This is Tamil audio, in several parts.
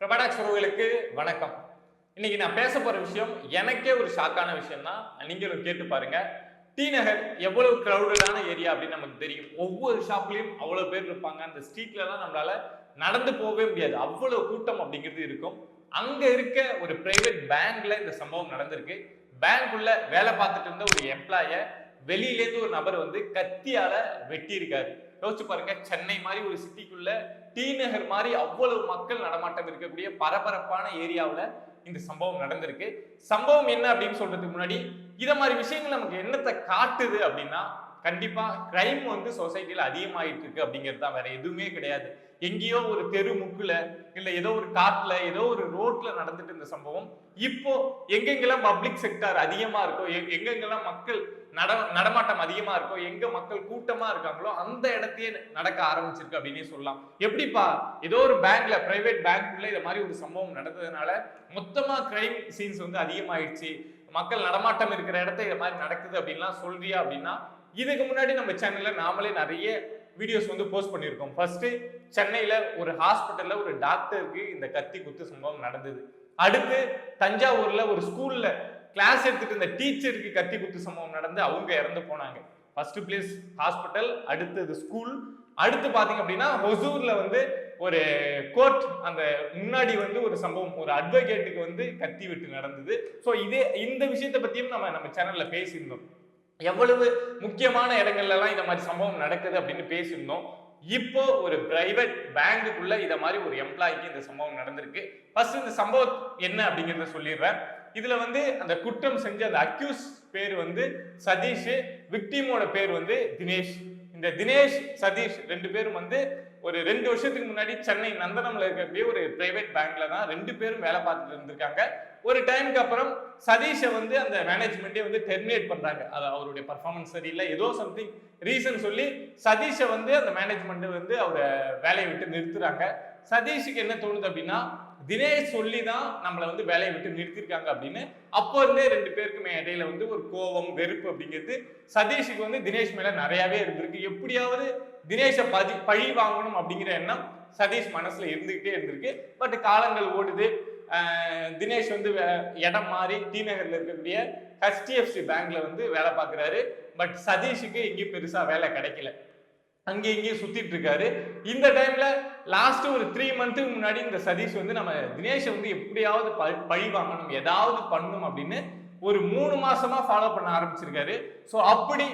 பிரபாடாக்ஸ் உறவுகளுக்கு வணக்கம். இன்னைக்கு நான் பேச போற விஷயம் எனக்கே ஒரு ஷாக்கான விஷயம் தான். நீங்களும் கேட்டு பாருங்க. டி நகர் எவ்வளவு கிரௌடடான ஏரியா அப்படின்னு நமக்கு தெரியும். ஒவ்வொரு ஷாப்லயும் அவ்வளவு பேர் இருப்பாங்க. அந்த ஸ்ட்ரீட்ல எல்லாம் நம்மளால நடந்து போகவே முடியாது. அவ்வளவு கூட்டம் அப்படிங்கிறது இருக்கும். அங்க இருக்க ஒரு பிரைவேட் பேங்க்ல இந்த சம்பவம் நடந்திருக்கு. பேங்க்குள்ள வேலை பார்த்துட்டு இருந்த ஒரு எம்ப்ளாய வெளியில இருந்து ஒரு நபர் வந்து கத்தியால வெட்டி இருக்காரு. யோசிச்சு பாருங்க, சென்னை மாதிரி ஒரு சிட்டிக்குள்ள டி நகர் மாதிரி அவ்வளவு மக்கள் நடமாட்டம் இருக்கக்கூடிய பரபரப்பான ஏரியாவுல இந்த சம்பவம் நடந்திருக்கு. சம்பவம் என்ன அப்படின்னு சொல்றதுக்கு முன்னாடி இத மாதிரி விஷயங்கள் நமக்கு என்னத்தை காட்டுது அப்படின்னா, கண்டிப்பா கிரைம் வந்து சொசைட்டில அதிகமாயிட்டு இருக்கு அப்படிங்கிறது தான், வேற எதுவுமே கிடையாது. எங்கேயோ ஒரு தெரு முக்குல இல்ல ஏதோ ஒரு காட்டுல ஏதோ ஒரு ரோட்ல நடந்துட்டு இருந்த சம்பவம் இப்போ எங்கெங்கெல்லாம் பப்ளிக் செக்டார் அதிகமா இருக்கோ, எங்கெங்கெல்லாம் மக்கள் நடமாட்டம் அதிகமா இருக்கோ, எங்க மக்கள் கூட்டமா இருக்காங்களோ அந்த இடத்தையே நடக்க ஆரம்பிச்சிருக்கு அப்படின்னே சொல்லலாம். எப்படிப்பா ஏதோ ஒரு பேங்க்ல, பிரைவேட் பேங்க்குள்ள இத மாதிரி ஒரு சம்பவம் நடந்ததுனால மொத்தமா கிரைம் சீன்ஸ் வந்து அதிகமாயிடுச்சு, மக்கள் நடமாட்டம் இருக்கிற இடத்த இத மாதிரி நடக்குது அப்படின்லாம் சொல்றியா அப்படின்னா, இதுக்கு முன்னாடி நம்ம சேனல்ல நாமளே நிறைய வீடியோஸ் வந்து போஸ்ட் பண்ணியிருக்கோம். ஃபர்ஸ்ட் சென்னையில ஒரு ஹாஸ்பிட்டல்ல ஒரு டாக்டருக்கு இந்த கத்தி குத்து சம்பவம் நடந்தது. அடுத்து தஞ்சாவூர்ல ஒரு ஸ்கூல்ல கிளாஸ் எடுத்துட்டு இருந்த டீச்சருக்கு கத்தி குத்து சம்பவம் நடந்து அவங்க இறந்து போனாங்க. ஃபர்ஸ்ட் பிளேஸ் ஹாஸ்பிட்டல், அடுத்தது ஸ்கூல், அடுத்து பாத்தீங்க அப்படின்னா ஹொசூர்ல வந்து ஒரு கோர்ட் அந்த முன்னாடி வந்து ஒரு சம்பவம், ஒரு அட்வொகேட்டுக்கு வந்து கத்தி வெட்டு நடந்தது. ஸோ இந்த விஷயத்தை பத்தியும் நம்ம சேனல்ல பேசியிருந்தோம். எவ்வளவு முக்கியமான இடங்கள்ல எல்லாம் இந்த மாதிரி சம்பவம் நடக்குது அப்படின்னு பேசியிருந்தோம். இப்போ ஒரு பிரைவேட் பேங்குக்குள்ள இத மாதிரி ஒரு எம்ப்ளாய்க்கு இந்த சம்பவம் நடந்திருக்கு. ஃபர்ஸ்ட் இந்த சம்பவம் என்ன அப்படிங்கறத சொல்லிடுறேன். இதுல வந்து அந்த குற்றம் செஞ்ச அந்த அக்யூஸ் பேர் வந்து சதீஷ், விக்டிமோட பேர் வந்து தினேஷ். இந்த தினேஷ் சதீஷ் ரெண்டு பேரும் வந்து ஒரு 2 வருஷத்துக்கு முன்னாடி சென்னை நந்தனம்ல இருக்கக்கூடிய ஒரு பிரைவேட் பேங்க்ல தான் 2 பேரும் வேலை பார்த்துட்டு இருந்திருக்காங்க. ஒரு டைமுக்கு அப்புறம் சதீஷை வந்து அந்த மேனேஜ்மெண்டே வந்து டெர்மினேட் பண்றாங்க. அது அவருடைய பர்ஃபார்மன்ஸ் சரியில்லை, ஏதோ சம்திங் ரீசன் சொல்லி சதீஷை வந்து அந்த மேனேஜ்மெண்ட் வந்து அவரை வேலையை விட்டு நிறுத்துறாங்க. சதீஷுக்கு என்ன தோணுது அப்படின்னா, தினேஷ் சொல்லி தான் நம்மளை வந்து வேலையை விட்டு நிறுத்திருக்காங்க அப்படின்னு அப்போ இருந்தே 2 பேருக்குமே இடையில வந்து ஒரு கோபம், வெறுப்பு அப்படிங்கிறது சதீஷுக்கு வந்து தினேஷ் மேல நிறையவே இருந்திருக்கு. எப்படியாவது தினேஷை பழி வாங்கணும் அப்படிங்கிற எண்ணம் சதீஷ் மனசுல இருந்துகிட்டே இருந்திருக்கு. பட் காலங்கள் ஓடுது. தினேஷ் வந்து இடம் மாறி டி நகர்ல இருக்கக்கூடிய HDFC பேங்க்ல வந்து வேலை பார்க்கிறாரு. பட் சதீஷுக்கு எங்கேயும் பெருசா வேலை கிடைக்கல, அங்கேயும் இங்கேயும் சுத்திட்டு இருக்காரு. இந்த டைம்ல லாஸ்ட் ஒரு 3 மந்த்துக்கு முன்னாடி இந்த சதீஷ் வந்து நம்ம தினேஷை வந்து எப்படியாவது பழி வாங்கணும், ஏதாவது பண்ணணும் அப்படின்னு ஒரு 3 மாசமா ஃபாலோ பண்ண ஆரம்பிச்சிருக்காரு. ஸோ அப்படி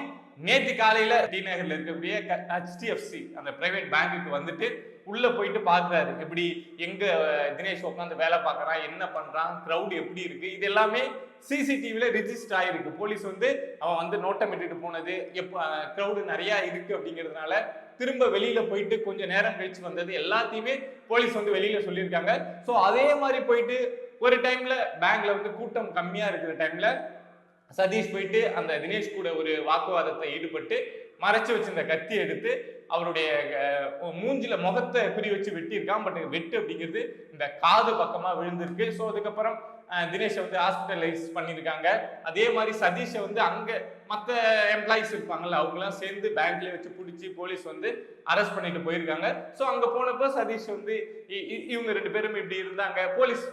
நேற்று காலையில டி நகர்ல இருக்கக்கூடிய HDFC அந்த பிரைவேட் பேங்குக்கு வந்துட்டு உள்ள போயிட்டு பாக்குறாரு. எப்படி எங்க தினேஷ் உட்காந்து வேலை பார்க்கறான், என்ன பண்றான், கிரௌட் எப்படி இருக்கு, இது எல்லாமே சிசிடிவில ரிஜிஸ்டர் ஆயிருக்கு. போலீஸ் வந்து அவன் வந்து நோட்டம் இட்டுட்டு போனது, கிரௌடு நிறைய இருக்கு அப்படிங்கிறதுனால திரும்ப வெளியில போயிட்டு கொஞ்ச நேரம் கழிச்சு வந்தது எல்லாத்தையுமே போலீஸ் வந்து வெளியில சொல்லியிருக்காங்க. ஸோ அதே மாதிரி போயிட்டு ஒரு டைம்ல பேங்க்ல வந்து கூட்டம் கம்மியா இருக்கிற டைம்ல சதீஷ் போயிட்டு அந்த தினேஷ் கூட ஒரு வாக்குவாதத்தை ஈடுபட்டு மறைச்சு வச்சிருந்த கத்தி எடுத்து அவருடைய மூஞ்சில முகத்தை குறி வச்சு வெட்டியிருக்கான். பட் வெட்டு அப்படிங்கிறது இந்த காது பக்கமா விழுந்திருக்கு. ஸோ அதுக்கப்புறம் தினேஷை வந்து ஹாஸ்பிட்டலைஸ் பண்ணியிருக்காங்க. அதே மாதிரி சதீஷை வந்து அங்க மற்ற எம்ப்ளாயிஸ் இருப்பாங்கல்ல, அவங்க எல்லாம் சேர்ந்து பேங்க்ல வச்சு பிடிச்சி போலீஸ் வந்து அரெஸ்ட் பண்ணிட்டு போயிருக்காங்க. ஸோ அங்க போனப்போ சதீஷ் வந்து இவங்க 2 பேரும் இப்படி இருந்தாங்க, போலீஸ்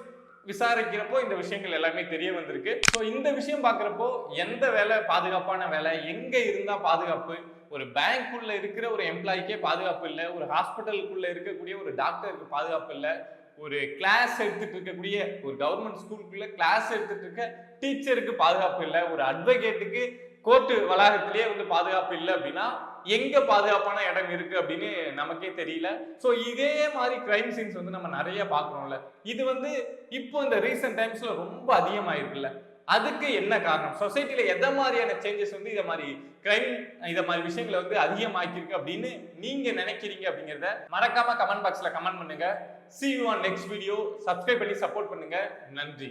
விசாரிக்கிறப்போ இந்த விஷயங்கள் எல்லாமே தெரிய வந்திருக்கு. ஸோ இந்த விஷயம் பார்க்குறப்போ எந்த வேலை பாதுகாப்பான வேலை, எங்க இருந்தா பாதுகாப்பு, ஒரு பேங்க்குள்ள இருக்கிற ஒரு எம்ப்ளாய்க்கே பாதுகாப்பு இல்லை, ஒரு ஹாஸ்பிட்டலுக்குள்ள இருக்கக்கூடிய ஒரு டாக்டருக்கு பாதுகாப்பு இல்லை, ஒரு கிளாஸ் எடுத்துட்டு இருக்கக்கூடிய ஒரு கவர்மெண்ட் ஸ்கூலுக்குள்ள கிளாஸ் எடுத்துட்டு இருக்க டீச்சருக்கு பாதுகாப்பு இல்லை, ஒரு அட்வொகேட்டுக்கு கோர்ட்டு வளாகத்திலேயே வந்து பாதுகாப்பு இல்லை அப்படின்னா எங்க பாதுகாப்பான இடம் இருக்கு அப்படின்னு நமக்கே தெரியல. சோ இதே மாதிரி கிரைம் சீன்ஸ் வந்து நம்ம நிறைய பாக்குறோம்ல, இது வந்து இப்போ இந்த ரீசன்ட் டைம்ஸ்ல ரொம்ப அதிகமாயிருக்குல்ல. அதுக்கு என்ன காரணம், சொசைட்டில எந்த மாதிரியான சேஞ்சஸ் வந்து இத மாதிரி கிரைம், இத மாதிரி விஷயங்களை வந்து அதிகமாக்கிருக்கு அப்படின்னு நீங்க நினைக்கிறீங்க அப்படிங்கறத மறக்காம கமெண்ட் பாக்ஸ்ல கமெண்ட் பண்ணுங்க. See you on next video. Subscribe பண்ணி சப்போர்ட் பண்ணுங்க. நன்றி.